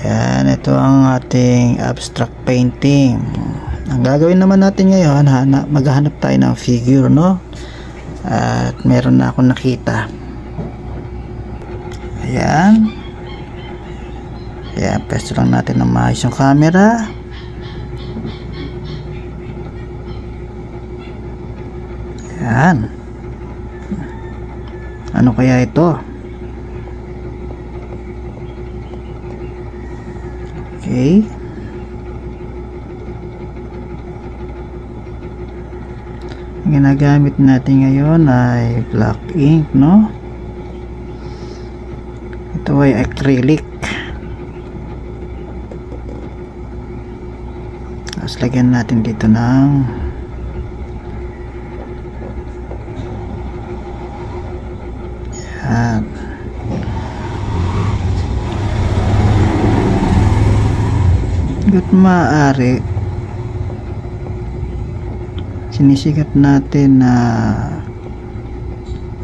Yan, ito ang ating abstract painting. Ang gagawin naman natin ngayon, maghahanap tayo ng figure, no? At meron na akong nakita. Ayan. Ayan, pesto lang natin ng maayos yung camera. Ayan. Ano kaya ito? Okay. Ang ginagamit natin ngayon ay black ink, no? Ito ay acrylic. Tapos lagyan natin dito ng yan. Hanggat maaari sinisikap natin na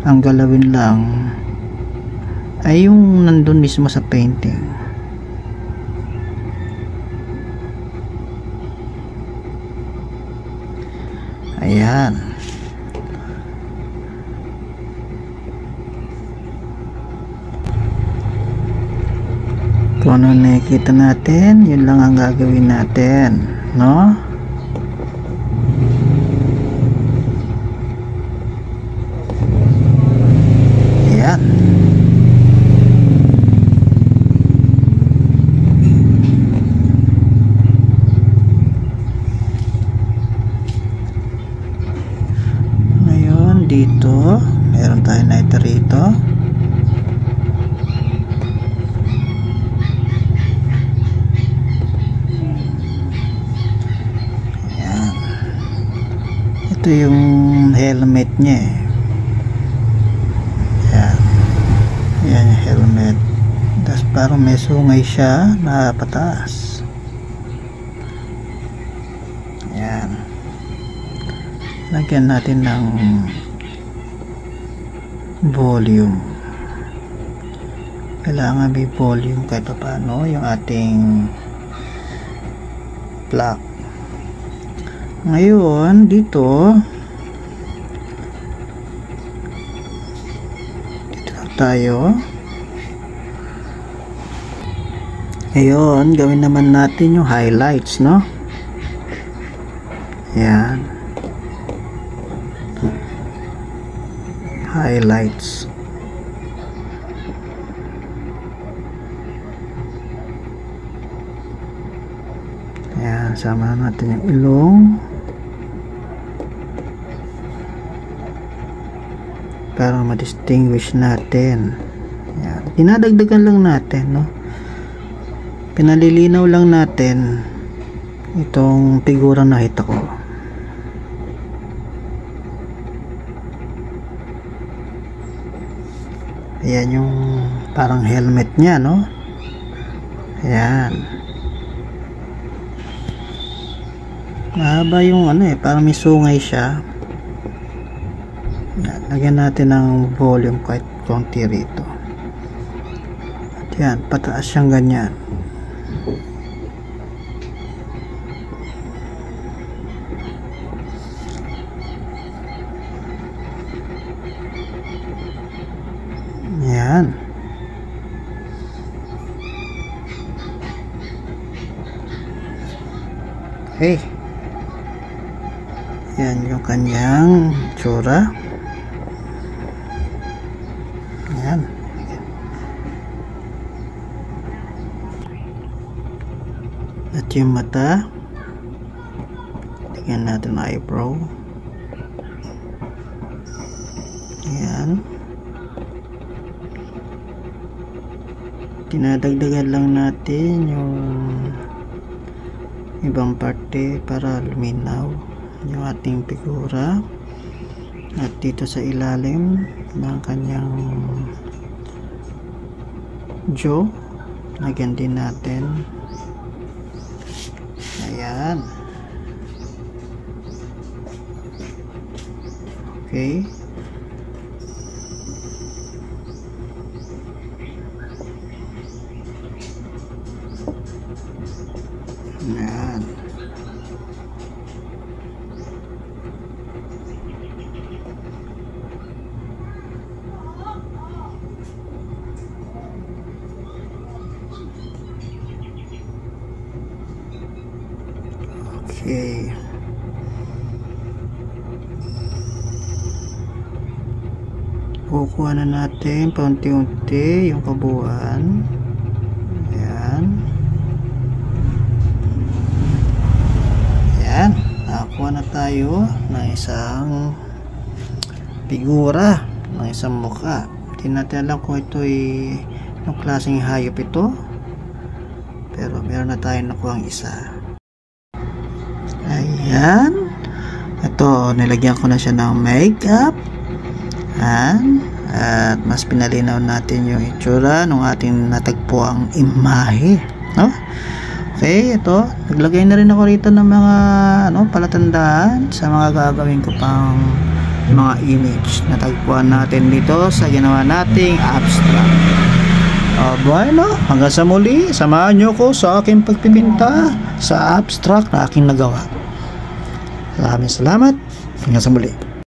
ang galawin lang ay yung nandun mismo sa painting. Ayan. Kung ano nakikita natin, yun lang ang gagawin natin, no? Ayan. Ngayon dito, meron tayo na ito rito. Ito yung helmet niya eh. Yan. Yan yung helmet. Tapos parang may sungay siya na pataas. Yan. Lagyan natin ng volume. Kailangan may volume kahit paano yung ating black. Ngayon dito tayo. Ngayon gawin naman natin yung highlights, no? Yan, highlights. Yan, sama natin yung ilong para ma-distinguish natin. Yan. Dinadagdagan lang natin, no? Pinalilinaw lang natin itong figura na nakita ko. Ayan yung parang helmet niya, no? Ayan. Mahaba yung ano eh, parang may sungay siya. Lagyan natin ng volume kahit konti rito. At yan, pataas siyang ganyan. Yan. Okay. Yan yung kanyang tsura. Yan. At yung mata, tingnan natin eyebrow. Yan. Dinadagdagan lang natin yung ibang parte para luminaw yung ating figura. At dito sa ilalim ng kanyang jaw, lagyan din natin. Ayan. Okay. Kukuha na natin paunti-unti yung kabuuan. Ayan. Ayan. Nakakuha na tayo ng isang figura, ng isang mukha. Hindi natin alam kung ito ay anong klaseng hayop ito. Pero meron na tayong nakuha ang isa. Ayan. Ito, nilagyan ko na siya ng makeup. Ayan. At mas pinalinaw natin yung itsura ng ating natagpuang imahe, no? Okay, ito, naglagay na rin ako rito ng mga palatandaan sa mga gagawin ko pang mga image na tagpuan natin dito sa ginawa nating abstract. Bueno, hanggang sa muli, samahan nyo ko sa aking pagpipinta sa abstract na aking nagawa. Maraming salamat, hanggang sa muli.